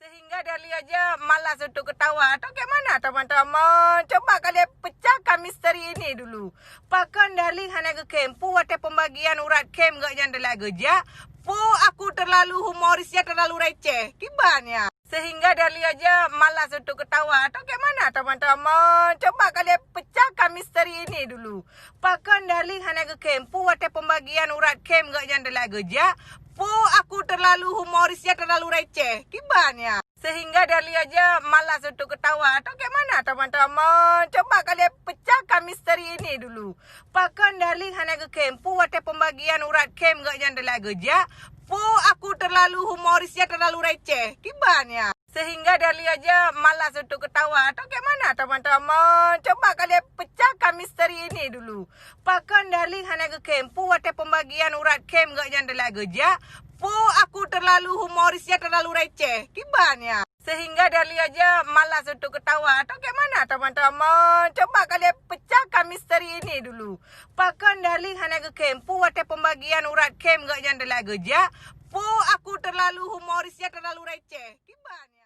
Sehingga Darli aja malas untuk ketawa. Atau kayak mana teman-teman? Coba kalian pecahkan misteri ini dulu. Pakan Darli hanya ke kem. Pu ada pembagian urat kem gak yang dalam kerja. Pu aku terlalu humoris ya, terlalu receh. Gimana? Sehingga Darli aja malas untuk ketawa. Atau kayak mana teman-teman? Coba kalian pecahkan misteri ini dulu. Pakan Darli hanya ke kem. Pu ada pembagian urat kem gak yang dalam kerja. Pu aku terlalu humoris ya, terlalu receh. Gimana? Sehingga Darli aja malas untuk ketawa. Atau kayak mana teman-teman? Coba kalian pecahkan misteri ini dulu. Pakan Darli hanya ke kem. Pu ada pembagian urat kem gak yang dalam kerja. Pu aku terlalu humoris ya, terlalu receh. Gimana? Sehingga Darli aja malas untuk ketawa. Atau kayak mana teman-teman? Coba kalian pecahkan misteri ini dulu. Pakan Darli hanya ke kem. Pu ada pembagian urat kem gak yang dalam kerja. Pu aku terlalu humoris ya, terlalu receh. Gimana? Sehingga Darli aja malas untuk ketawa. Atau kayak mana teman-teman? Coba kalian pecahkan misteri ini dulu. Pakan Darli hanya ke kem. Pu ada pembagian urat kem gak yang dalam kerja. Pu aku terlalu humoris ya, terlalu receh. Gimana?